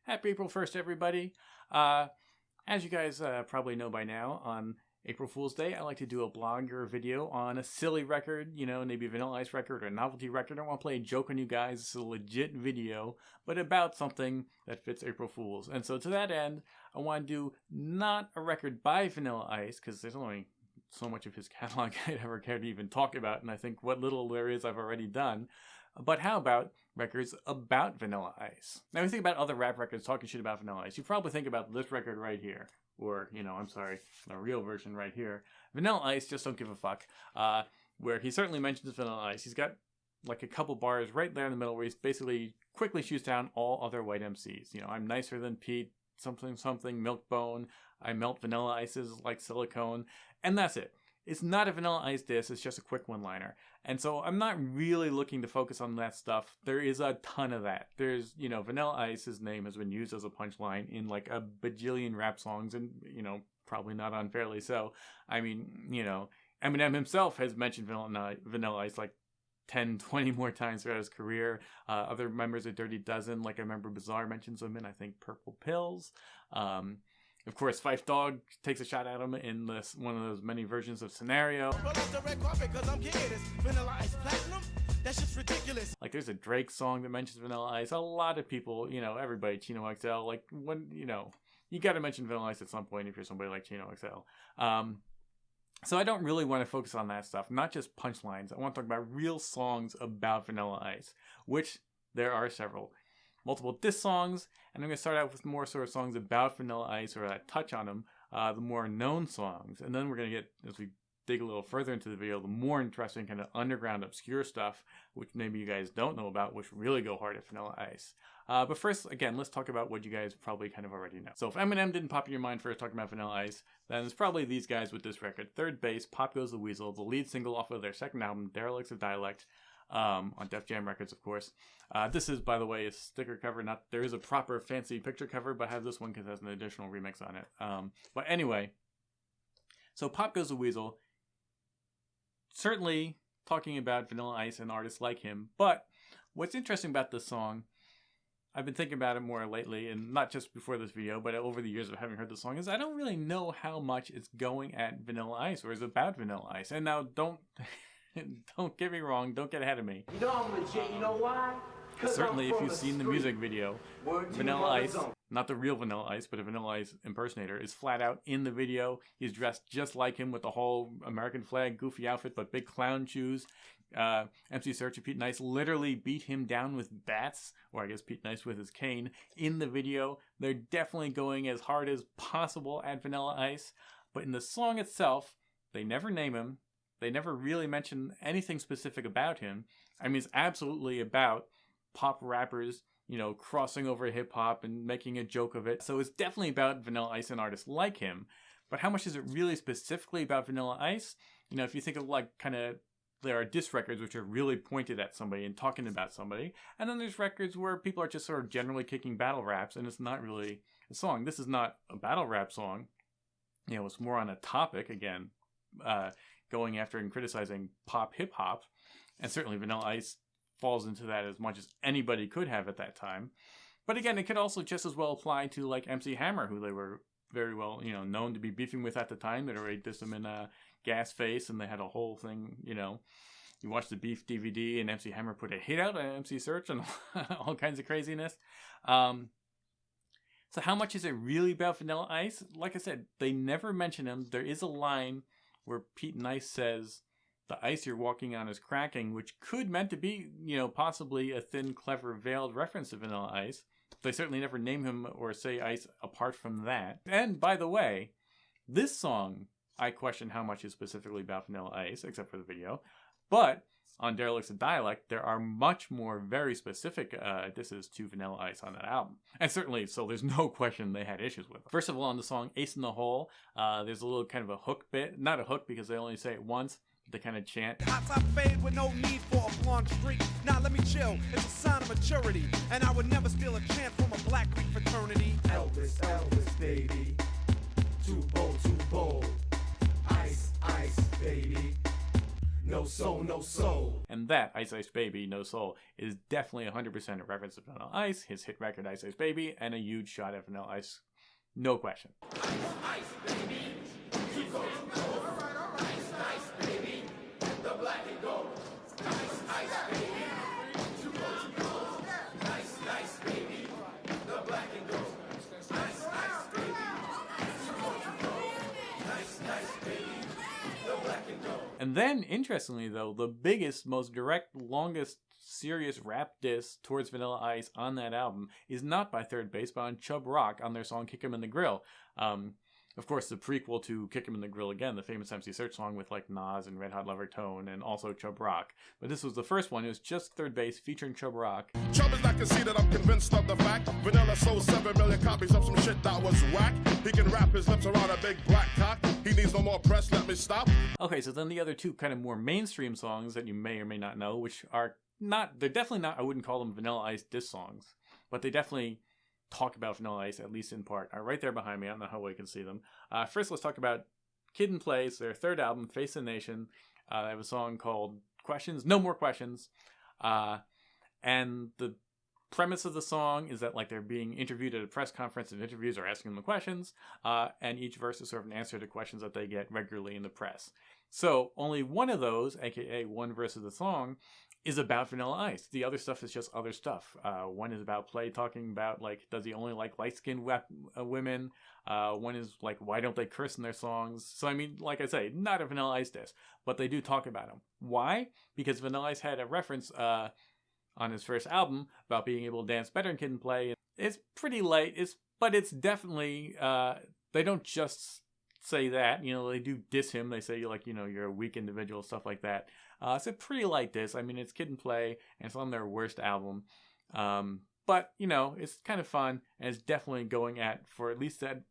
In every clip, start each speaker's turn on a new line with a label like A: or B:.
A: Happy April 1st, everybody. As you guys probably know by now, on April Fool's Day, I like to do a blog or a video on a silly record, you know, maybe a Vanilla Ice record or a novelty record. I don't want to play a joke on you guys. It's a legit video, but about something that fits April Fools. And so to that end, I want to do not a record by Vanilla Ice, because there's only so much of his catalog I'd ever care to even talk about, and I think what little there is I've already done. But how about records about Vanilla Ice? Now, when you think about other rap records talking shit about Vanilla Ice, you probably think about this record right here. Or, you know, I'm sorry, the real version right here. Vanilla Ice, Just Don't Give a Fuck. Where he certainly mentions Vanilla Ice. He's got like a couple bars right there in the middle where he's basically quickly shoots down all other white MCs. You know, I'm nicer than Pete, something, Milkbone. I melt Vanilla Ices like silicone. And that's it. It's not a Vanilla Ice diss, it's just a quick one-liner. And so I'm not really looking to focus on that stuff. There is a ton of that. There's, you know, Vanilla Ice's name has been used as a punchline in like a bajillion rap songs, and, probably not unfairly so. I mean, Eminem himself has mentioned Vanilla Ice like 10, 20 more times throughout his career. Other members of Dirty Dozen, like I remember Bizarre mentions him in, I think, Purple Pills. Of course, Phife Dawg takes a shot at him in one of those many versions of Scenario. Like, there's a Drake song that mentions Vanilla Ice. A lot of people, everybody, Chino XL, like, when, you gotta mention Vanilla Ice at some point if you're somebody like Chino XL. So I don't really want to focus on that stuff, not just punchlines. I want to talk about real songs about Vanilla Ice, which there are several. Multiple diss songs, and I'm going to start out with more sort of songs about Vanilla Ice or that touch on them, the more known songs. And then we're going to get, as we dig a little further into the video, the more interesting kind of underground, obscure stuff, which maybe you guys don't know about, which really go hard at Vanilla Ice. But first, again, let's talk about what you guys probably kind of already know. So if Eminem didn't pop in your mind first talking about Vanilla Ice, then it's probably these guys with this record. Third Base, Pop Goes the Weasel, the lead single off of their second album, Derelicts of Dialect, on Def Jam Records, of course. This is, by the way, a sticker cover. There is a proper fancy picture cover, but I have this one because it has an additional remix on it. But anyway, so Pop Goes the Weasel, certainly talking about Vanilla Ice and artists like him. But what's interesting about this song, I've been thinking about it more lately, and not just before this video, but over the years of having heard the song, is I don't really know how much it's going at Vanilla Ice or is about Vanilla Ice. And now don't get me wrong, don't get ahead of me.
B: You know I'm legit, you know why?
A: Certainly, if you've seen the music video, Vanilla Ice, not the real Vanilla Ice, but a Vanilla Ice impersonator, is flat out in the video. He's dressed just like him with the whole American flag goofy outfit, but big clown shoes. MC Serch and Pete Nice literally beat him down with bats, or I guess Pete Nice with his cane, in the video. They're definitely going as hard as possible at Vanilla Ice, but in the song itself, they never name him. They never really mention anything specific about him. I mean, it's absolutely about pop rappers, crossing over hip-hop and making a joke of it. So it's definitely about Vanilla Ice and artists like him. But how much is it really specifically about Vanilla Ice? If you think of there are diss records which are really pointed at somebody and talking about somebody. And then there's records where people are just sort of generally kicking battle raps and it's not really a song. This is not a battle rap song. It's more on a topic, again, going after and criticizing pop hip-hop. And certainly Vanilla Ice falls into that as much as anybody could have at that time. But again, it could also just as well apply to like MC Hammer, who they were very well, known to be beefing with at the time. They'd already dissed him in Gas Face, and they had a whole thing, you watch the Beef DVD, and MC Hammer put a hit out on MC Serch and all kinds of craziness. So how much is it really about Vanilla Ice? Like I said, they never mention him. There is a line where Pete Nice says, "The ice you're walking on is cracking," which could meant to be, possibly a thin, clever, veiled reference to Vanilla Ice. They certainly never name him or say Ice apart from that. And by the way, this song, I question how much is specifically about Vanilla Ice, except for the video. But on Derelicts of Dialect, there are much more very specific disses to Vanilla Ice on that album. And certainly, so there's no question they had issues with it. First of all, on the song Ace in the Hole, there's a little kind of a hook bit. Not a hook because they only say it once. They kind of chant. Hot top fade with no need for a blonde streak. Now let me chill. It's a sign of maturity. And I would never steal a chant from a black Greek fraternity.
B: Elvis, baby. Too bold. Ice, baby. No soul, no soul.
A: And And that, Ice Ice Baby, No Soul, is definitely 100% a reference to Vanilla Ice, his hit record Ice Ice Baby, and a huge shot at Vanilla Ice. No question.
B: Ice, ice, baby. Two coats of gold. Ice, ice, baby. The black and gold. Ice, ice, baby. Two coats of gold. Ice, ice, baby. The black and gold. Ice, ice, baby. Two coats of gold. Ice, ice, baby. The black and gold.
A: And then, interestingly though, the biggest, most direct, longest serious rap diss towards Vanilla Ice on that album is not by Third Base, but on Chub Rock on their song Kick 'Em in the Grill. Of course, the prequel to Kick 'Em in the Grill Again, the famous MC Search song with like Nas and Red Hot Lover Tone and also Chub Rock. But this was the first one. It was just Third Base featuring Chub Rock.
C: Chub is not conceited, I'm convinced of the fact. Vanilla sold 7 million copies of some shit that was whack. He can wrap his lips around a big black cock. He needs no more press, let me stop.
A: Okay, so then the other two kind of more mainstream songs that you may or may not know, which are not, they're definitely not, I wouldn't call them Vanilla Ice diss songs, but they definitely talk about Vanilla Ice, at least in part, are right there behind me. I don't know how well you can see them. First, let's talk about Kid and Play's, their third album, Face the Nation. They have a song called Questions, No More Questions. And the premise of the song is that like they're being interviewed at a press conference, and interviews are asking them questions, and each verse is sort of an answer to questions that they get regularly in the press. So only one of those, aka one verse of the song, is about Vanilla Ice. The other stuff is just other stuff. One is about Play talking about like, does he only like light-skinned women? One is like, why don't they curse in their songs? So I mean, like I say, not a Vanilla Ice diss, but they do talk about him. Why? Because Vanilla Ice had a reference on his first album about being able to dance better than Kid and Play. It's pretty light, but it's definitely, they don't just say that, you know, they do diss him. They say, like, you know, you're a weak individual, stuff like that. It's a pretty light diss. I mean, it's Kid and Play, and it's on their worst album. But, you know, it's kind of fun, and it's definitely going at, for at least that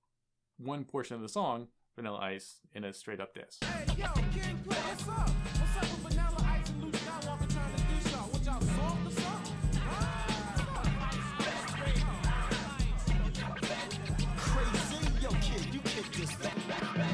A: one portion of the song, Vanilla Ice in a straight up diss.
D: Hey, yo, Kid and Play, what's up? What's up with Vanilla Ice and Luke Skywalker trying to do something? What y'all soft or something?
E: Crazy, yo kid, you kick this back.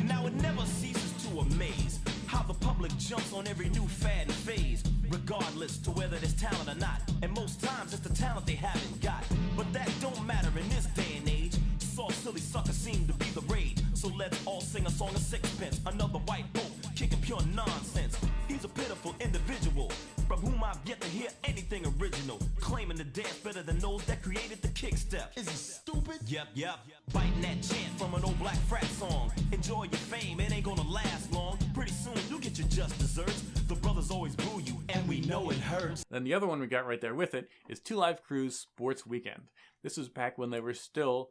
E: Now it never ceases to amaze how the public jumps on every new fad and phase, regardless to whether there's talent or not. And most times it's the talent they haven't got. But that don't matter in this day and age. Soft, silly suckers seem to be the rage. So let's all sing a song of sixpence. Another white hope, kicking pure nonsense. He's a pitiful individual from whom I've yet to hear anything original. Claiming to dance better than those that created the kick step.
C: Is he stupid?
E: Yep. Biting that chant from an old black frat song. Enjoy your fame, it ain't gonna last long. Pretty soon you'll get your just desserts. The brothers always boo you, and we know it hurts.
A: Then the other one we got right there with it is Two Live Crew's Sports Weekend. This was back when they were still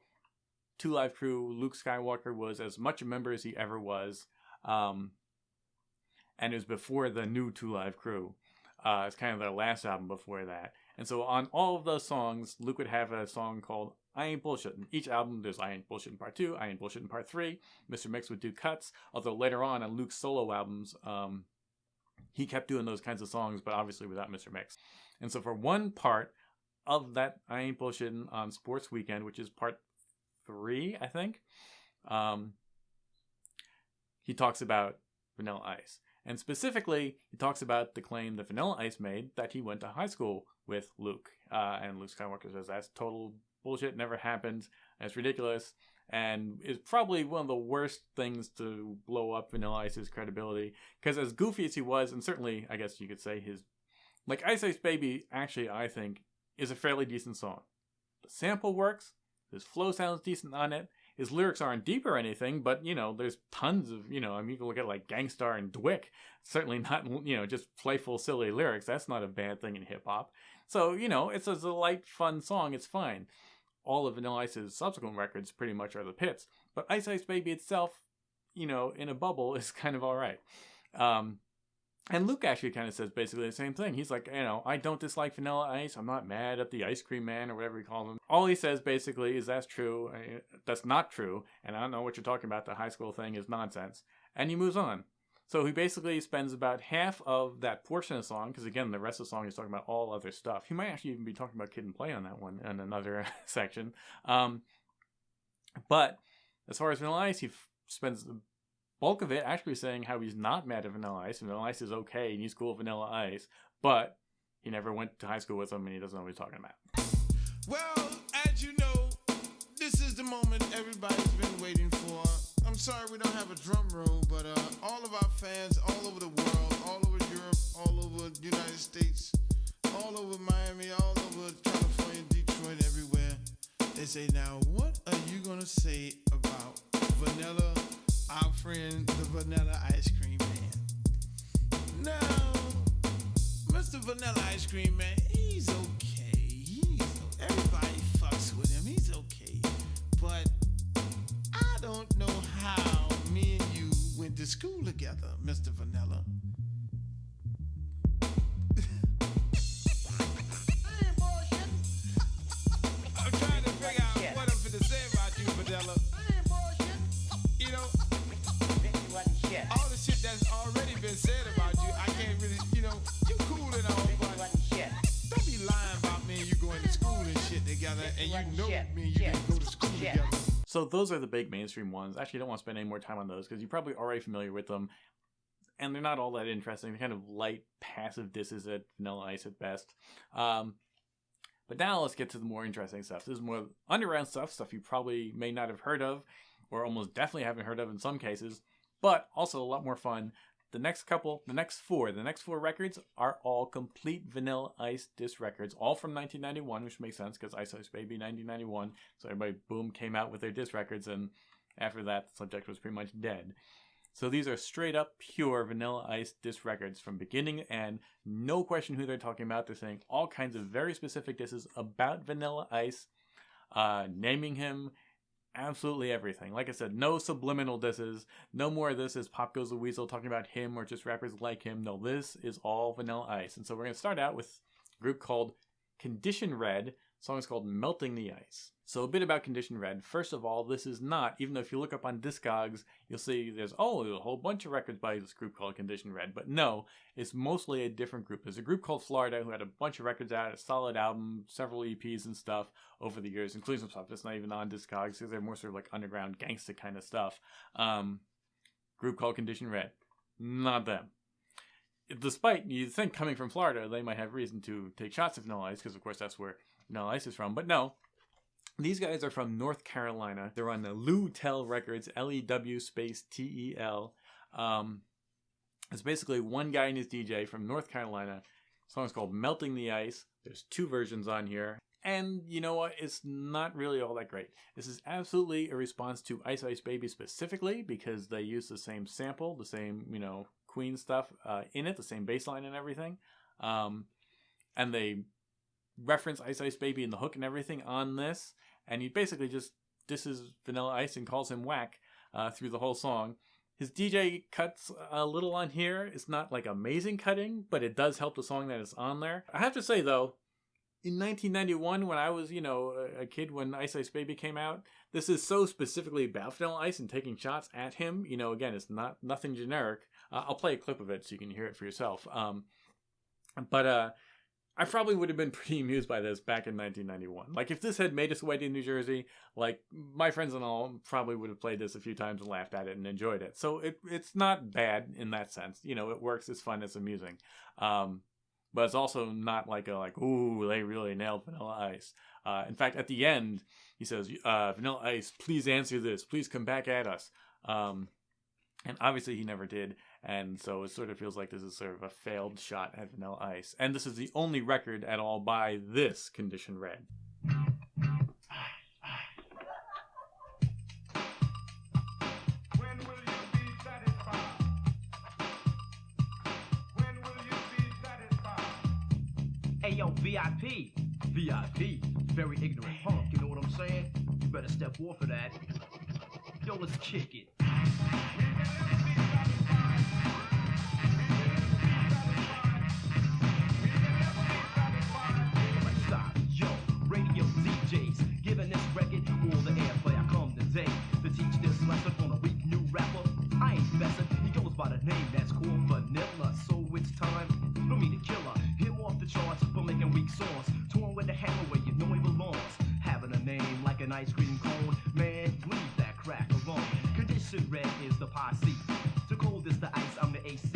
A: Two Live Crew. Luke Skywalker was as much a member as he ever was. And it was before the new Two Live Crew. It's kind of their last album before that. And so on all of those songs, Luke would have a song called I Ain't Bullshittin'. Each album, there's I Ain't Bullshittin' Part 2, I Ain't Bullshittin' Part 3. Mr. Mix would do cuts, although later on Luke's solo albums, he kept doing those kinds of songs, but obviously without Mr. Mix. And so for one part of that I Ain't Bullshittin' on Sports Weekend, which is part 3, I think, he talks about Vanilla Ice. And specifically, he talks about the claim that Vanilla Ice made that he went to high school with Luke. And Luke Skywalker says that's total bullshit, never happened, and it's ridiculous, and is probably one of the worst things to blow up Vanilla Ice's credibility. Because as goofy as he was, and certainly, I guess you could say his... Like, Ice Ice Baby, actually, I think, is a fairly decent song. The sample works, his flow sounds decent on it, his lyrics aren't deep or anything, but, you know, there's tons of, you know, I mean, you can look at, like, Gangstar and Dwick. Certainly not, you know, just playful, silly lyrics. That's not a bad thing in hip-hop. So, you know, it's a light, fun song. It's fine. All of Vanilla Ice's subsequent records pretty much are the pits. But Ice Ice Baby itself, you know, in a bubble, is kind of all right. And Luke actually kind of says basically the same thing. He's like, you know, I don't dislike Vanilla Ice. I'm not mad at the Ice Cream Man or whatever he calls him. All he says basically is that's true. That's not true. And I don't know what you're talking about. The high school thing is nonsense. And he moves on. So he basically spends about half of that portion of the song, because again, the rest of the song is talking about all other stuff. He might actually even be talking about Kid and Play on that one in another section. But as far as Vanilla Ice, he spends the bulk of it actually saying how he's not mad at Vanilla Ice. Vanilla Ice is okay, and he's cool with Vanilla Ice. but he never went to high school with him, and he doesn't know what he's talking about.
D: Well, as you know, this is the moment everybody's been waiting for. I'm sorry we don't have a drum roll, but all of our fans all over the world, all over Europe, all over the United States, all over Miami, all over California, Detroit, everywhere, they say, now, what are you going to say about Vanilla, our friend, the Vanilla Ice Cream Man? Now, Mr. Vanilla Ice Cream Man, he's okay. Everybody fucks with him. He's okay. But I don't know how me and you went to school together, Mr. Vanilla. I'm trying to figure out what I'm finna say about you, Vanilla. You know, all the shit that's already been said about you, I can't really, you know, you cool and all, but don't be lying about me and you going to school and shit together, and you know me and you didn't go to school together.
A: So those are the big mainstream ones. Actually, I don't want to spend any more time on those because you're probably already familiar with them. And they're not all that interesting. They're kind of light, passive disses at Vanilla Ice at best. But now let's get to the more interesting stuff. This is more underground stuff you probably may not have heard of, or almost definitely haven't heard of in some cases, but also a lot more fun. The next four records are all complete Vanilla Ice disc records, all from 1991, which makes sense because Ice Ice Baby 1991. So everybody, boom, came out with their disc records, and after that, the subject was pretty much dead. So these are straight up pure Vanilla Ice disc records from beginning to end. No question who they're talking about. They're saying all kinds of very specific disses about Vanilla Ice, naming him, absolutely everything. Like I said, no subliminal disses. No more of this is Pop Goes the Weasel talking about him or just rappers like him. No, this is all Vanilla Ice. And so we're going to start out with a group called Condition Red. The song is called Melting the Ice. So a bit about Condition Red. First of all, this is not, even though if you look up on Discogs, you'll see there's a whole bunch of records by this group called Condition Red. But no, it's mostly a different group. There's a group called Florida who had a bunch of records out, a solid album, several EPs and stuff over the years, including some stuff that's not even on Discogs because they're more sort of like underground gangsta kind of stuff. Group called Condition Red. Not them. Despite, you'd think coming from Florida, they might have reason to take shots at Vanilla Ice because of course that's where Vanilla Ice is from. But no. These guys are from North Carolina. They're on the Lewtel Records, Lew space Tel. It's basically one guy and his DJ from North Carolina. The song is called Melting the Ice. There's 2 versions on here. And you know what? It's not really all that great. This is absolutely a response to Ice Ice Baby specifically because they use the same sample, the same, Queen stuff in it, the same bass line and everything. And they reference Ice Ice Baby and the hook and everything on this, and he basically just disses Vanilla Ice and calls him whack through the whole song. His DJ cuts a little on here. It's not like amazing cutting, but it does help the song that is on there. I have to say though, in 1991 when I was, a kid when Ice Ice Baby came out, this is so specifically about Vanilla Ice and taking shots at him. Again, it's nothing generic. I'll play a clip of it so you can hear it for yourself. But I probably would have been pretty amused by this back in 1991. Like, if this had made its way to New Jersey, like, my friends and all probably would have played this a few times and laughed at it and enjoyed it. So it's not bad in that sense. It works, it's fun, it's amusing. But it's also not ooh, they really nailed Vanilla Ice. In fact, at the end, he says, Vanilla Ice, please answer this. Please come back at us. And obviously he never did. And so it sort of feels like this is sort of a failed shot at Vanilla Ice. And this is the only record at all by this Condition Red.
F: When will you be satisfied? When will you be satisfied?
E: Hey yo, VIP, very ignorant punk, you know what I'm saying? You better step off of that. Yo, let's kick it. Stop, yo, radio DJs, giving this record all the airplay. I come today to teach this lesson on a weak new rapper. I ain't messing, he goes by the name that's called Vanilla. So it's time for me to kill her. Him off the charts for making weak songs. Torn with the hammer where you know he belongs. Having a name like an ice cream cone, man, leave that crack alone. Condition Red is the posse. To cold is the ice, I'm the AC.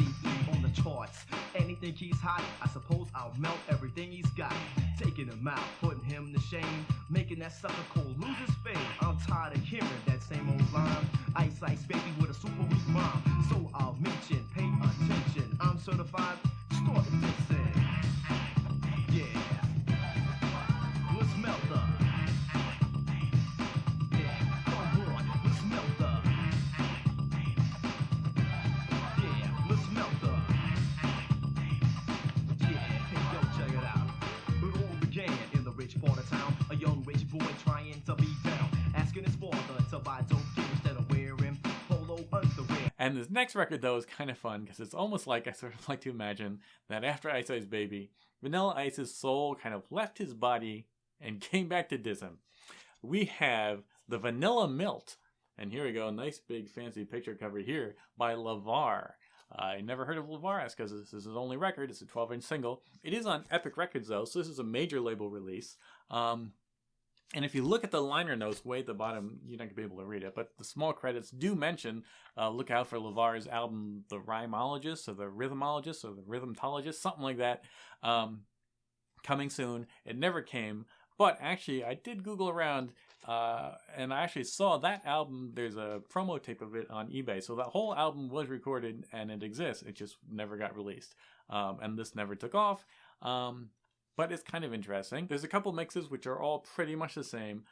E: On the
G: charts. Anything he's hot, I suppose I'll melt everything he's got. Taking him out, putting him to shame, making that sucker cold lose his fame. I'm tired of hearing that same old line. Ice, ice, baby, with a super weak rhyme. So I'll mention, pay attention. I'm certified, start to sing. Yeah. Let's melt the. Yeah, come on, let's melt the. Yeah, let's melt the. Yeah, hey, yo, check it out. It all began in the rich part of town. A young rich boy trying to be down, asking his father to buy dope gear instead of wearing polo underwear.
A: And this next record, though, is kind of fun because it's almost like I sort of like to imagine that after Ice Ice Baby, Vanilla Ice's soul kind of left his body and came back to diss him. We have the Vanilla Milt. And here we go, nice big fancy picture cover here by LeVar. I never heard of LeVar. That's because this is his only record. It's a 12-inch single. It is on Epic Records, though, so this is a major label release. And if you look at the liner notes way at the bottom, you're not going to be able to read it, but the small credits do mention, look out for LeVar's album, The Rhymologist, or The Rhythmologist, or The Rhythmtologist, something like that, coming soon. It never came, but actually, I did Google around, and I actually saw that album. There's a promo tape of it on eBay, so that whole album was recorded, and it exists. It just never got released, and this never took off. But it's kind of interesting. There's a couple mixes which are all pretty much the same.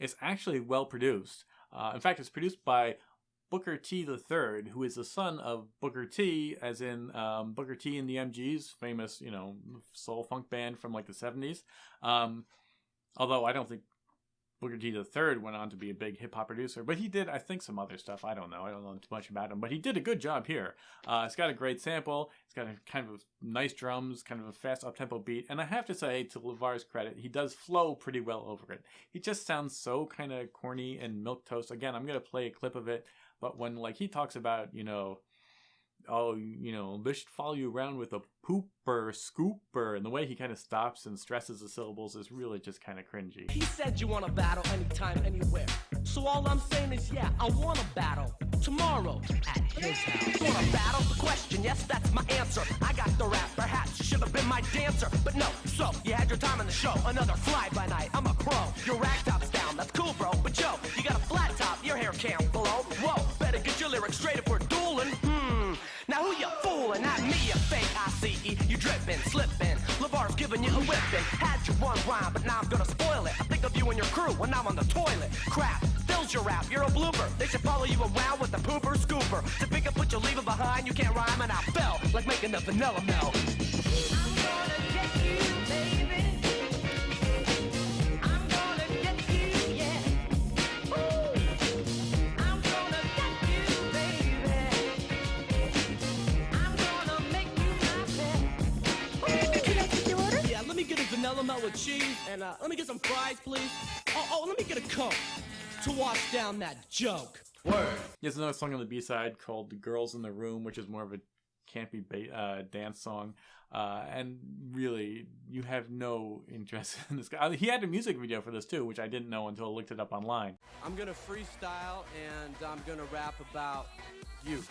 A: It's actually well produced. In fact, it's produced by Booker T III, who is the son of Booker T, as in Booker T and the MGs, famous, soul funk band from like the 70s. Although I don't think Booker T III went on to be a big hip-hop producer, but he did, I think, some other stuff. I don't know too much about him, but he did a good job here. It's got a great sample. It's got a kind of nice drums, kind of a fast up-tempo beat, and I have to say, to LeVar's credit, he does flow pretty well over it. He just sounds so kind of corny and milquetoast. Again, I'm going to play a clip of it, but when he talks about, they should follow you around with a pooper, scooper, and the way he kind of stops and stresses the syllables is really just kind of cringy.
E: He said you want to battle anytime, anywhere. So all I'm saying is, yeah, I want to battle tomorrow at his house. Want to battle? The question, yes, that's my answer. I got the rap, perhaps you should have been my dancer, but no. So you had your time on the show, another fly-by-night. I'm a pro. Your rag top's down, that's cool, bro. But yo, you got a flat top, your hair can't blow. Whoa, better get your lyrics straight if we're dueling. Now who you fooling? Not me, you fake ICE. You dripping, slipping. LeVar's giving you a whipping. Had you one rhyme, but now I'm gonna spoil it. I think of you and your crew when I'm on the toilet. Crap, fills your rap, you're a blooper. They should follow you around with the pooper scooper. To pick up what you leave it behind, you can't rhyme, and I fell like making the vanilla melt.
B: I'm gonna get you, baby. I'm gonna get you, yeah. Ooh. I'm gonna get you, baby. I'm gonna make you my pet.
H: Can I take your order?
E: Yeah, let me get a vanilla melt with cheese, and let me get some fries, please. Oh, let me get a Coke to wash down that joke.
A: Word. There's another song on the B-side called The Girls in the Room, which is more of a campy dance song. And really, you have no interest in this guy. He had a music video for this too, which I didn't know until I looked it up online.
I: I'm gonna freestyle and I'm gonna rap about you.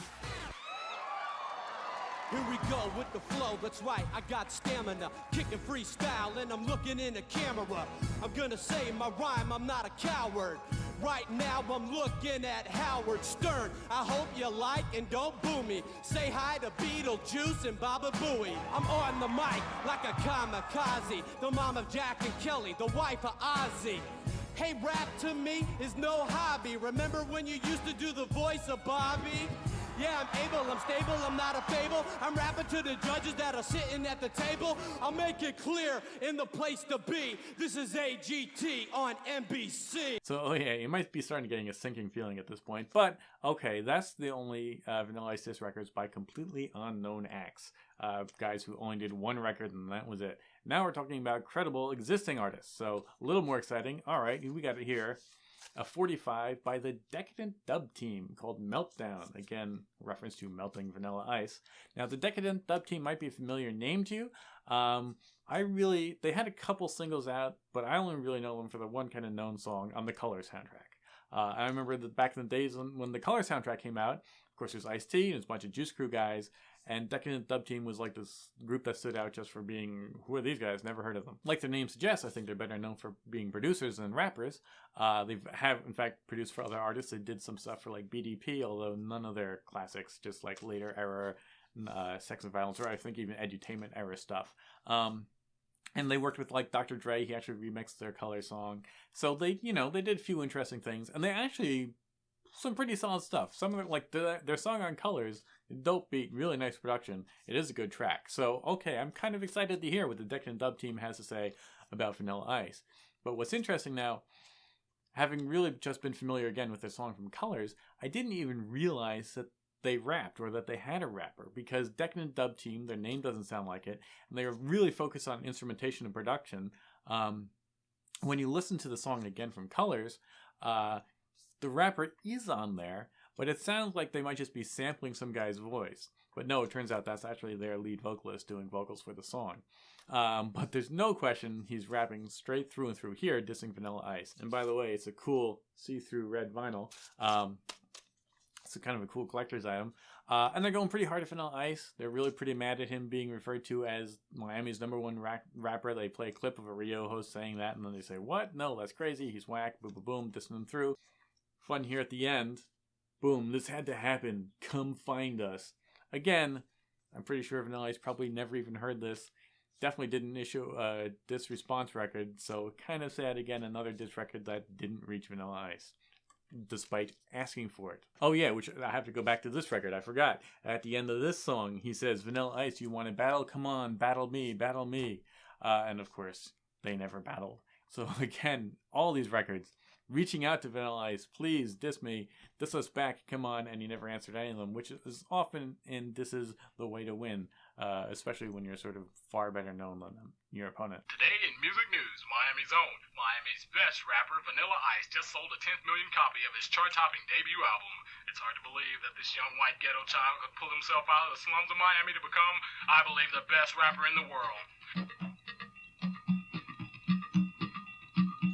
E: Here we go with the flow, that's right, I got stamina. Kicking freestyle and I'm looking in the camera. I'm gonna say my rhyme, I'm not a coward. Right now I'm looking at Howard Stern. I hope you like and don't boo me. Say hi to Beetlejuice and Baba Booey. I'm on the mic like a kamikaze. The mom of Jack and Kelly, the wife of Ozzy. Hey, rap to me is no hobby. Remember when you used to do the voice of Bobby? Yeah, I'm able, I'm stable, I'm not a fable. I'm rapping to the judges that are sitting at the table. I'll make it clear in the place to be. This is AGT on NBC.
A: So, yeah, you might be starting to getting a sinking feeling at this point. But, okay, that's the only Vanilla Ice diss records by completely unknown acts. Guys who only did one record and that was it. Now we're talking about credible existing artists. So, a little more exciting. All right, we got it here. A 45 by the Decadent Dub Team called Meltdown. Again, reference to melting vanilla ice. Now, the Decadent Dub Team might be a familiar name to you. They had a couple singles out, but I only really know them for the one kind of known song on the Color soundtrack. I remember that back in the days when the Color soundtrack came out, of course, there's Ice-T and there's a bunch of Juice Crew guys, And Decadent Dub Team was like this group that stood out just for being, who are these guys? Never heard of them. Like their name suggests, I think they're better known for being producers than rappers. They have, in fact, produced for other artists. They did some stuff for like BDP, although none of their classics, just like later era Sex and Violence, or I think even edutainment era stuff. And they worked with like Dr. Dre. He actually remixed their Color song. So they, they did a few interesting things, and they actually some pretty solid stuff. Some of it, like their song on Colors, dope beat, really nice production. It is a good track. So okay, I'm kind of excited to hear what the Decadent Dub Team has to say about Vanilla Ice. But what's interesting now, having really just been familiar again with their song from Colors, I didn't even realize that they rapped or that they had a rapper, because Decadent Dub Team, their name doesn't sound like it, and they are really focused on instrumentation and production. When you listen to the song again from Colors, the rapper is on there, but it sounds like they might just be sampling some guy's voice. But no, it turns out that's actually their lead vocalist doing vocals for the song. But there's no question he's rapping straight through and through here, dissing Vanilla Ice. And by the way, it's a cool see-through red vinyl. It's kind of a cool collector's item. And they're going pretty hard at Vanilla Ice. They're really pretty mad at him being referred to as Miami's #1 rapper. They play a clip of a Rio host saying that, and then they say, what? No, that's crazy. He's whack. Boom, boom, boom, dissing him through. Fun here at the end. Boom, this had to happen. Come find us. Again, I'm pretty sure Vanilla Ice probably never even heard this. Definitely didn't issue a diss response record, so kind of sad again, another diss record that didn't reach Vanilla Ice, despite asking for it. Oh yeah, which I have to go back to this record, I forgot. At the end of this song, he says, Vanilla Ice, you want to battle? Come on, battle me, battle me. And of course, they never battled. So again, all these records, reaching out to Vanilla Ice, please diss me, diss us back, come on, and he never answered any of them, which is often, and this is the way to win, especially when you're sort of far better known than your opponent.
H: Today in music news, Miami's own, Miami's best rapper, Vanilla Ice, just sold a 10th million copy of his chart-topping debut album. It's hard to believe that this young white ghetto child could pull himself out of the slums of Miami to become, I believe, the best rapper in the world.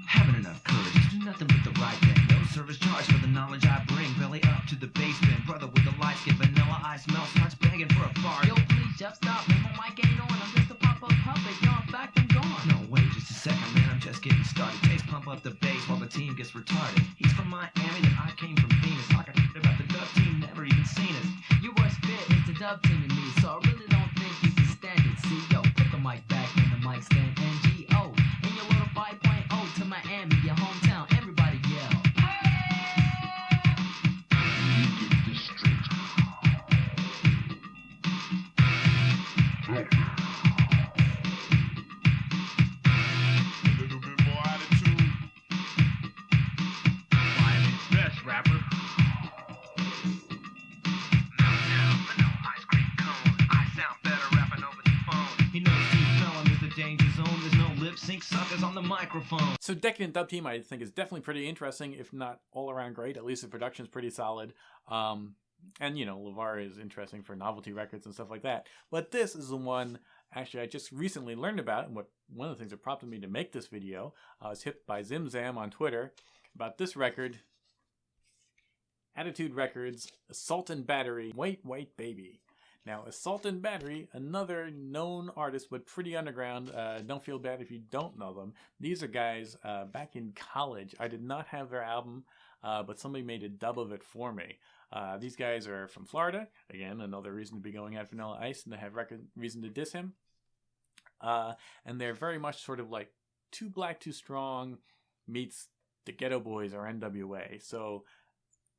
G: Having enough courage to do nothing but the right thing. No service charge for the knowledge I bring. Belly up to the basement. Brother with the light skin, Vanilla Ice melt, starts begging for a fart.
J: Yo, please, just stop, man. My mic ain't on. I'm just a pop-up puppet. Yo, in fact, I'm gone.
G: No, wait just a second, man. I'm just getting started. Taste pump up the bass while the team gets retarded. He's from Miami, and I came from Venus. Like I cared about the Dub Team, never even seen us.
J: You were spit, it's the Dub Team and me, so I really don't think you can stand it. See, yo, put the mic back in the mic stand. NGO, in your little 5.0 to Miami, your hometown. Everybody yell.
D: A little bit more attitude.
G: Miami's best rapper. Meltdown, vanilla ice cream cone. I sound better rapping over the phone. He knows Deep Melon is the danger zone. There's no lip sync suckers on the microphone.
A: So Decadent Dub Team, I think, is definitely pretty interesting, if not all around great. At least the production's pretty solid. And, LeVar is interesting for novelty records and stuff like that. But this is the one, actually, I just recently learned about, and one of the things that prompted me to make this video, I was hit by Zimzam on Twitter about this record, Attitude Records, Assault and Battery, White White Baby. Now, Assault and Battery, another known artist, but pretty underground. Don't feel bad if you don't know them. These are guys back in college. I did not have their album, but somebody made a dub of it for me. These guys are from Florida. Again, another reason to be going at Vanilla Ice, and they have reason to diss him. And they're very much sort of like Too Black, Too Strong meets the Ghetto Boys or NWA. So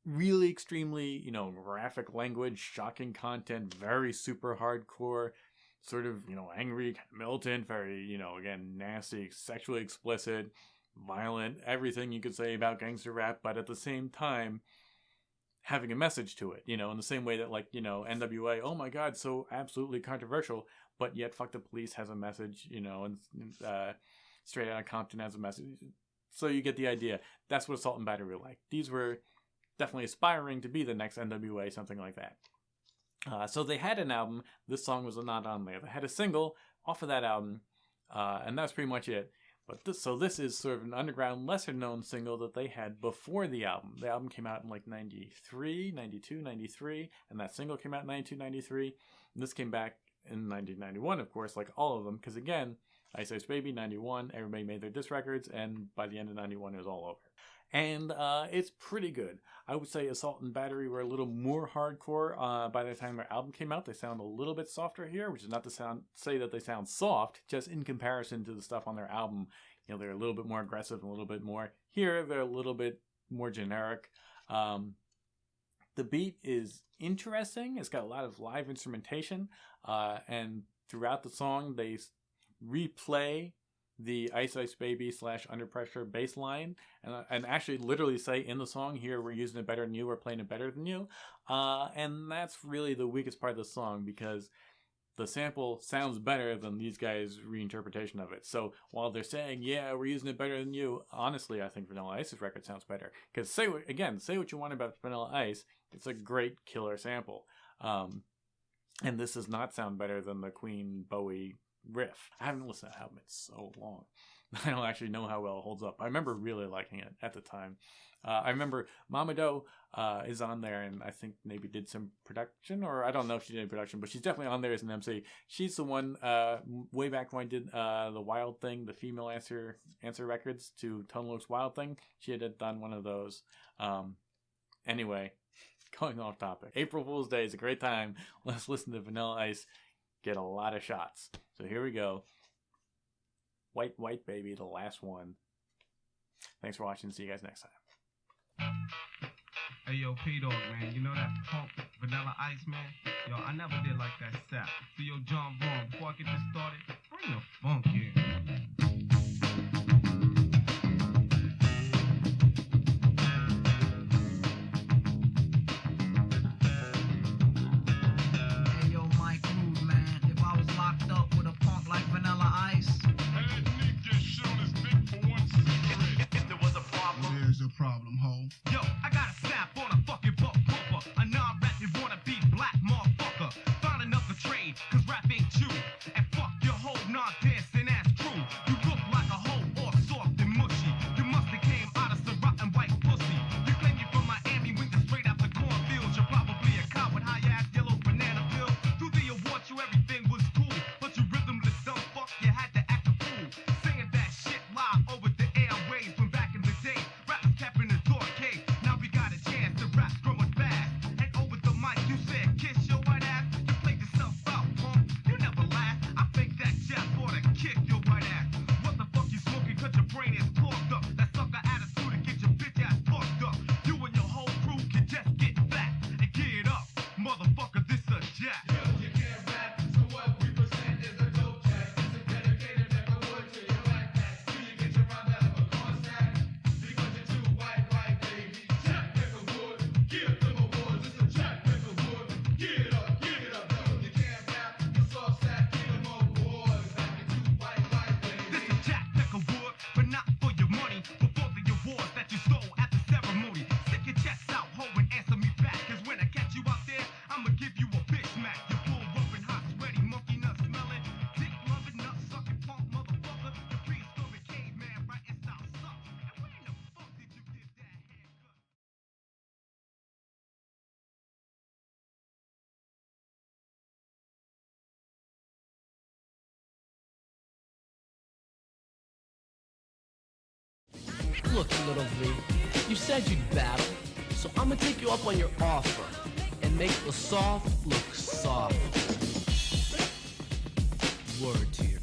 A: really extremely, graphic language, shocking content, very super hardcore, sort of, angry, militant, very, again, nasty, sexually explicit, violent, everything you could say about gangster rap, but at the same time, having a message to it, in the same way that, like, NWA, oh my god, so absolutely controversial, but yet Fuck the Police has a message, and Straight Outta Compton has a message. So you get the idea. That's what Assault and Battery were like. These were definitely aspiring to be the next NWA, something like that. So they had an album. This song was not on there. They had a single off of that album, and that's pretty much it. But this is sort of an underground, lesser known single that they had before the album. The album came out in like 93, 92, 93, and that single came out in 92, 93. And this came back in 1991, of course, like all of them, because again, Ice Ice Baby, 91, everybody made their diss records, and by the end of 91, it was all over. And it's pretty good. I would say Assault and Battery were a little more hardcore by the time their album came out. They sound a little bit softer here, which is not to say that they sound soft, just in comparison to the stuff on their album. You know, they're a little bit more aggressive, a little bit more. Here, they're a little bit more generic. The beat is interesting. It's got a lot of live instrumentation, and throughout the song, they replay the Ice Ice Baby / Under Pressure bass line, and actually literally say in the song, here, we're using it better than you, we're playing it better than you. And that's really the weakest part of the song, because the sample sounds better than these guys' reinterpretation of it. So while they're saying, yeah, we're using it better than you, honestly, I think Vanilla Ice's record sounds better. Because say what you want about Vanilla Ice, it's a great killer sample. And this does not sound better than the Queen Bowie riff. I haven't listened to that album in so long. I don't actually know how well it holds up. I remember really liking it at the time. I remember Mama Doe is on there, and I think maybe did some production, or I don't know if she did any production, but she's definitely on there as an MC. She's the one way back when I did the Wild Thing, the female answer records to Tone Loc's Wild Thing. She had done one of those. Anyway, going off topic. April Fool's Day is a great time. Let's listen to Vanilla Ice get a lot of shots. So here we go. White, White Baby, the last one. Thanks for watching. See you guys next time.
K: Hey, yo, P-Dog, man. You know that punk Vanilla Ice, man? Yo, I never did like that sap. So, yo, John Vaughn, before I get this started, bring the funk in.
D: Problem, ho.
K: Yo, I got a snap on a fucking buck bumper. A non-rapping wanna be black motherfucker. Find another trade, cause rap ain't you. And fuck your whole non-dancing ass crew. You look like a hoe, all soft and mushy. You must have came out of some rotten white pussy. You claim you from Miami, went straight out the cornfields. You're probably a cop with high ass yellow banana peel. Through the awards, you everything was cool. But you rhythmless dumb fuck, you had to act a fool. Saying that shit live over the airwaves when back in the day. Kept in the door cave. Now we got a chance to rap growing fast. And over the mic, you said kiss your white ass. You played yourself out, punk. You never laugh. I think that Jeff ought to kick your white ass. What the fuck you smoking? Cause your brain is clogged up. That sucker attitude to get your bitch ass fucked up. You and your whole crew can just get fat and get up. Motherfucker, this a jack. Yo, you can't rap, so what we present is a dope jack. It's a dedicated record to your white ass. Do you get your rhyme out of a corn sack? Because you're too white, baby. Jack Peckerwood, give them awards. It's a Jack Peckerwood. Get it up, yo. You can't rap, the soft sack, give them awards. You're too white, baby. This is Jack Peckerwood, but not for your money, but for the awards that you stole at the ceremony. Stick your chest out, ho, and answer me back. Cause when I catch you out there, I'ma give you a big smack. You're full rubbing hot, sweaty, monkey nut smelling. Dick loving, nut sucking, punk motherfucker. You're prehistoric caveman, right in South Suck. And when the fuck did you get that haircut?
I: Look, little V, you said you'd battle, so I'm gonna take you up on your offer and make the soft look soft. Word to your